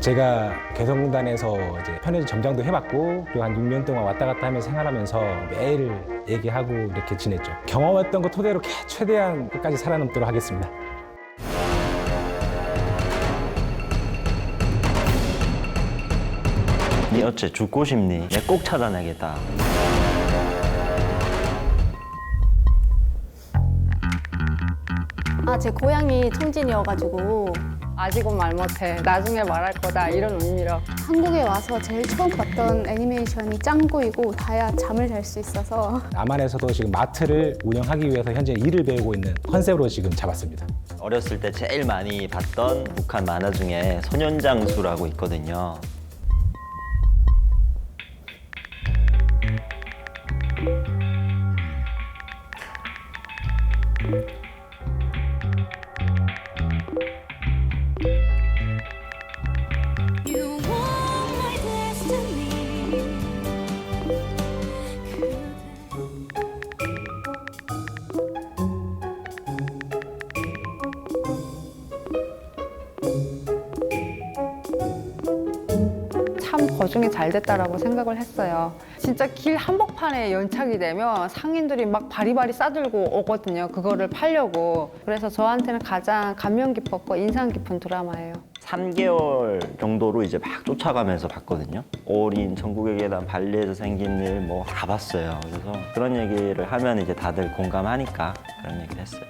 제가 개성공단에서 이제 편의점 점장도 해봤고 그리고 한 6년 동안 왔다 갔다 하면서 생활하면서 매일 얘기하고 이렇게 지냈죠. 경험했던 거 토대로 최대한 끝까지 살아남도록 하겠습니다. 니 어째 죽고 싶니? 내 꼭 찾아내겠다. 제 고향이 청진이어가지고 아직은 말 못해. 나중에 말할 거다. 이런 의미로. 한국에 와서 제일 처음 봤던 애니메이션이 짱구이고 봐야 잠을 잘 수 있어서 남한에서도 지금 마트를 운영하기 위해서 현재 일을 배우고 있는 컨셉으로 지금 잡았습니다. 어렸을 때 제일 많이 봤던 북한 만화 중에 소년장수라고 있거든요. 참 거중이 잘 됐다라고 생각을 했어요. 진짜 길 한복판에 연착이 되면 상인들이 막 바리바리 싸들고 오거든요. 그거를 팔려고. 그래서 저한테는 가장 감명 깊었고 인상 깊은 드라마예요. 3개월 정도로 이제 막 쫓아가면서 봤거든요. 올인, 천국의 계단, 발리에서 생긴 일 뭐 다 봤어요. 그래서 그런 얘기를 하면 이제 다들 공감하니까 그런 얘기를 했어요.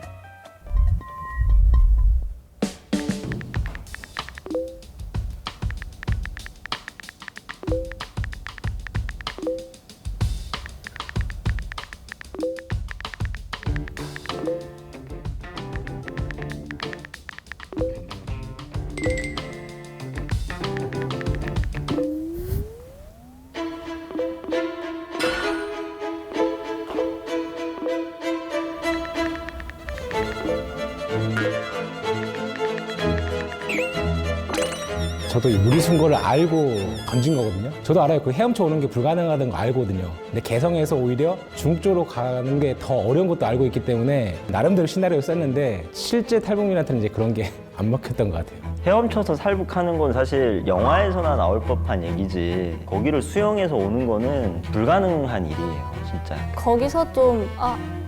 저도 이 무리순 거를 알고 던진 거거든요. 저도 알아요. 그 헤엄쳐 오는 게 불가능하다는 거 알거든요. 근데 개성에서 오히려 중국 쪽으로 가는 게 더 어려운 것도 알고 있기 때문에 나름대로 시나리오를 썼는데 실제 탈북민한테는 이제 그런 게 안 먹혔던 것 같아요. 헤엄쳐서 살북하는 건 사실 영화에서나 나올 법한 얘기지. 거기를 수영해서 오는 거는 불가능한 일이에요, 진짜. 거기서 좀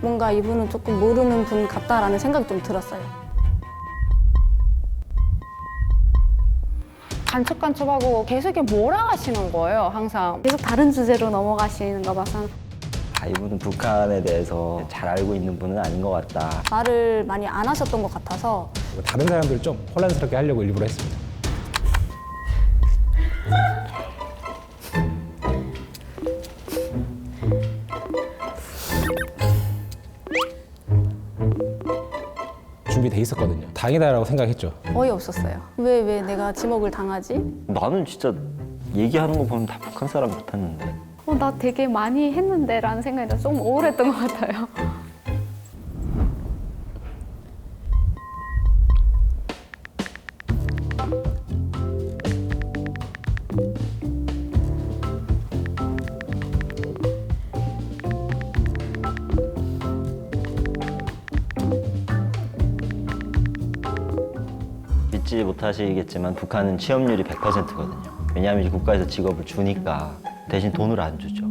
뭔가 이분은 조금 모르는 분 같다라는 생각이 좀 들었어요. 간첩간첩하고 계속 이렇게 몰아가시는 거예요, 항상. 계속 다른 주제로 넘어가시는 거 봐서 이분은 북한에 대해서 잘 알고 있는 분은 아닌 것 같다. 말을 많이 안 하셨던 것 같아서 다른 사람들을 좀 혼란스럽게 하려고 일부러 했습니다. 준비돼 있었거든요. 다행이다라고 생각했죠. 어이없었어요. 왜 내가 지목을 당하지? 나는 진짜 얘기하는 거 보면 다 북한 사람 같았는데. 나 되게 많이 했는데 라는 생각이 좀 우울했던 것 같아요. 믿지 못하시겠지만 북한은 취업률이 100%거든요. 왜냐하면 이제 국가에서 직업을 주니까 대신 돈을 안 주죠.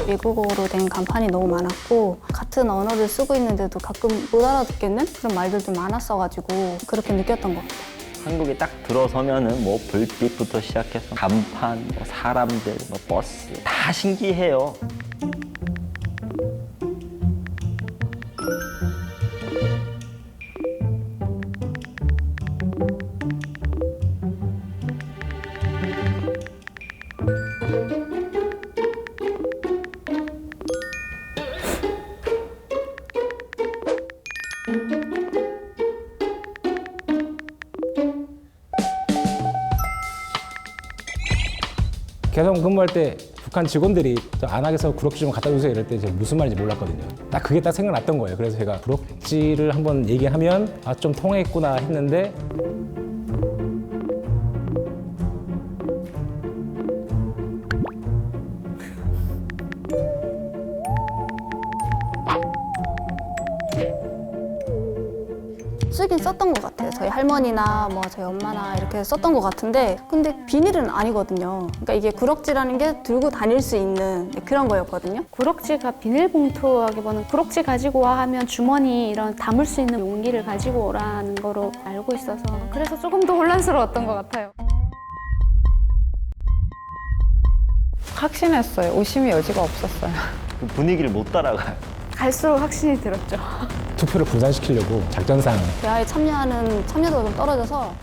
외국어로 된 간판이 너무 많았고 같은 언어를 쓰고 있는데도 가끔 못 알아듣겠는 그런 말들도 많았어가지고 그렇게 느꼈던 것 같아요. 한국에 딱 들어서면은 뭐 불빛부터 시작해서 간판, 뭐 사람들, 뭐 버스 다 신기해요. 개성 근무할 때 북한 직원들이 저 안악에서 구럭지 좀 갖다 주세요 이럴 때 제가 무슨 말인지 몰랐거든요. 딱 그게 딱 생각났던 거예요. 그래서 제가 구럭지를 한번 얘기하면 아, 좀 통했구나 했는데 쓰긴 썼던 것 같아요. 저희 할머니나 뭐 저희 엄마나 이렇게 썼던 것 같은데 근데 비닐은 아니거든요. 그러니까 이게 구럭지라는 게 들고 다닐 수 있는 그런 거였거든요. 구럭지가 비닐봉투하기보다는 구럭지 가지고 와 하면 주머니 이런 담을 수 있는 용기를 가지고 오라는 거로 알고 있어서 그래서 조금 더 혼란스러웠던 것 같아요. 확신했어요. 의심의 여지가 없었어요. 그 분위기를 못 따라가요. 갈수록 확신이 들었죠. 투표를 분산시키려고 작전상 대화에 참여하는 참여도가 좀 떨어져서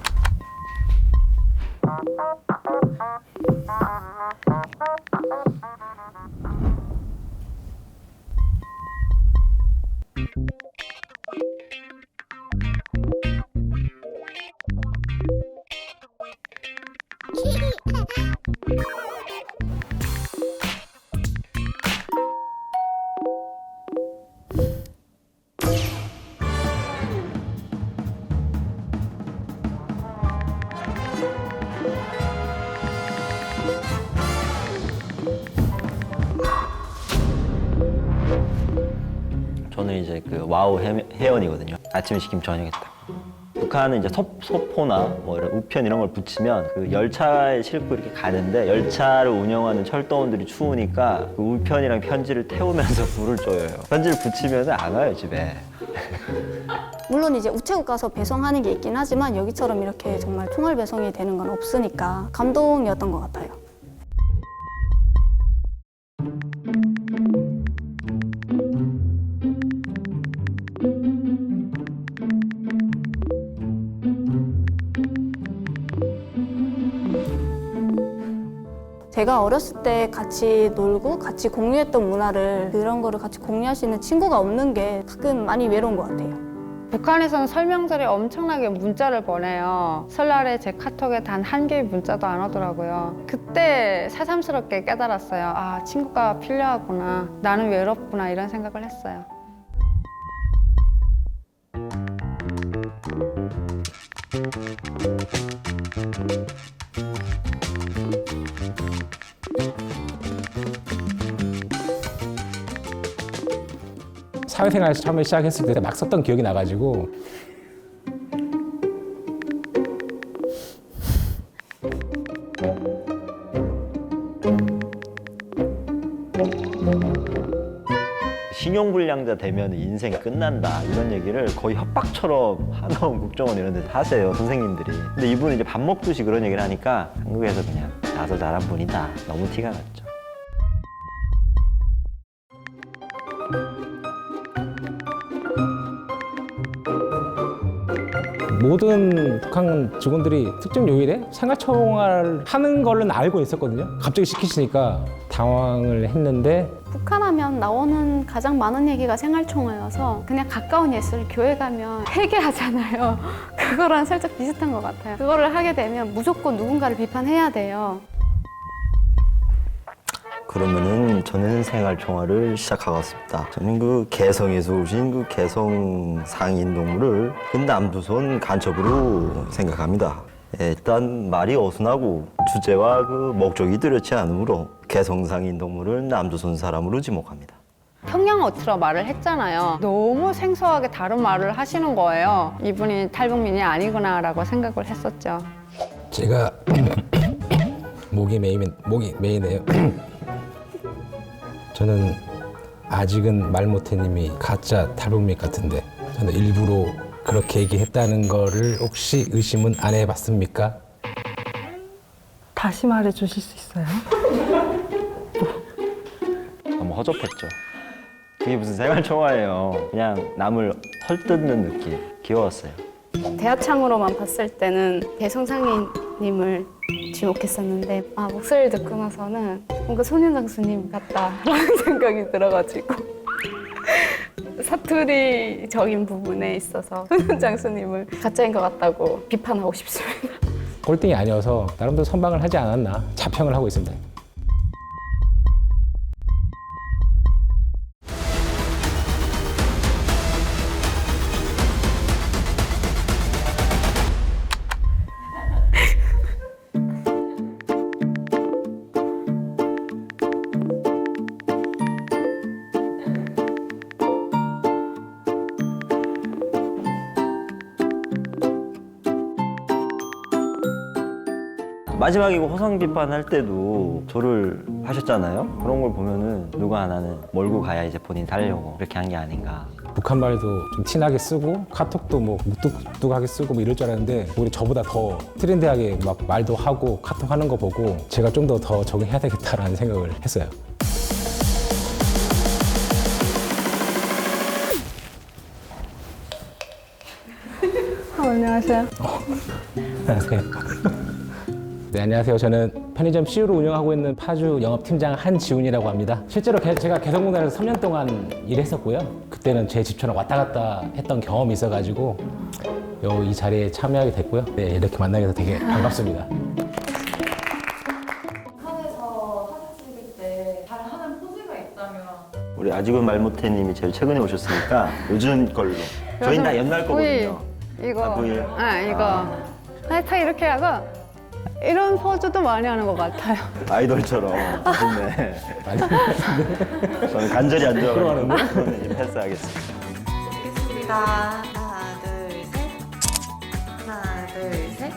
저는 이제 그 와우 회원이거든요. 아침에 시키면 저녁에 딱. 북한은 이제 소포나 뭐 이런 우편 이런 걸 붙이면 그 열차에 싣고 이렇게 가는데 열차를 운영하는 철도원들이 추우니까 그 우편이랑 편지를 태우면서 불을 쪼여요. 편지를 붙이면 안 와요, 집에. 물론 이제 우체국 가서 배송하는 게 있긴 하지만 여기처럼 이렇게 정말 총알 배송이 되는 건 없으니까 감동이었던 것 같아요. 제가 어렸을 때 같이 놀고 같이 공유했던 문화를 그런 거를 같이 공유할 수 있는 친구가 없는 게 가끔 많이 외로운 것 같아요. 북한에서는 설명절에 엄청나게 문자를 보내요. 설날에 제 카톡에 단 한 개의 문자도 안 오더라고요. 그때 새삼스럽게 깨달았어요. 아, 친구가 필요하구나. 나는 외롭구나. 이런 생각을 했어요. 사회생활 처음에 시작했을 때 막 썼던 기억이 나가지고 신용불량자 되면 인생 끝난다 이런 얘기를 거의 협박처럼 한원 국정원 이런 데서 하세요, 선생님들이. 근데 이분은 이제 밥 먹듯이 그런 얘기를 하니까 한국에서 그냥 나서 잘한 분이다, 너무 티가 났죠. 모든 북한 직원들이 특정 요일에 생활총알 하는 거는 알고 있었거든요. 갑자기 시키시니까 당황을 했는데 북한하면 나오는 가장 많은 얘기가 생활총화여서 그냥 가까운 예술 교회 가면 회개하잖아요. 그거랑 살짝 비슷한 것 같아요. 그거를 하게 되면 무조건 누군가를 비판해야 돼요. 그러면은 저는 생활총화를 시작하겠습니다. 저는 그 개성에서 오신 그 개성 상인 동물을 그 남조선 간첩으로 생각합니다. 일단 말이 어순하고 주제와 그 목적이 뚜렷지 않으므로 개성 상인 동물을 남조선 사람으로 지목합니다. 평양어투로 말을 했잖아요. 너무 생소하게 다른 말을 하시는 거예요. 이분이 탈북민이 아니구나라고 생각을 했었죠. 제가 목이 메이네요. 저는 아직은 말 못해님이 가짜 탈북민 같은데 저는 일부러 그렇게 얘기했다는 거를 혹시 의심은 안 해봤습니까? 다시 말해 주실 수 있어요? 너무 허접했죠. 그게 무슨 생활총화예요. 그냥 남을 헐뜯는 느낌. 귀여웠어요. 대하창으로만 봤을 때는 개성상인님을 지목했었는데 목소리를 듣고 나서는 뭔가 손윤장수님 같다라는 생각이 들어가지고 사투리적인 부분에 있어서 손윤장수님을 가짜인 것 같다고 비판하고 싶습니다. 꼴등이 아니어서 나름대로 선방을 하지 않았나 자평을 하고 있습니다. 마지막에 이거 호성 비판할 때도 저를 하셨잖아요. 그런 걸 보면은 누가 하나는 몰고 가야 이제 본인 살려고 그렇게 한 게 아닌가. 북한 말도 좀 티나게 쓰고 카톡도 뭐 무뚝뚝하게 쓰고 뭐 이럴 줄 알았는데 오히려 저보다 더 트렌디하게 막 말도 하고 카톡 하는 거 보고 제가 좀 더 적응해야 되겠다라는 생각을 했어요. 안녕하세요. 안녕하세요. 네, 안녕하세요. 저는 편의점 CU를 운영하고 있는 파주 영업팀장 한지훈이라고 합니다. 실제로 제가 개성공단에서 3년 동안 일했었고요. 그때는 제 집처럼 왔다 갔다 했던 경험이 있어가지고 이 자리에 참여하게 됐고요. 네, 이렇게 만나게 돼서 되게 반갑습니다. 북한에서 사진 찍을 때 잘 하는 포즈가 있다면 우리 아직은 말 못해님이 제일 최근에 오셨으니까 요즘 걸로. 저희는 다 옛날 거거든요. 이거. 아, V예요? 이거. 살짝 이렇게 하고 이런 포즈도 많이 하는 것 같아요. 아이돌처럼. 네. 저는 간절히 안 좋아하는 거 이제 패스하겠습니다. 찍겠습니다. 하나, 둘, 셋. 하나, 둘, 셋.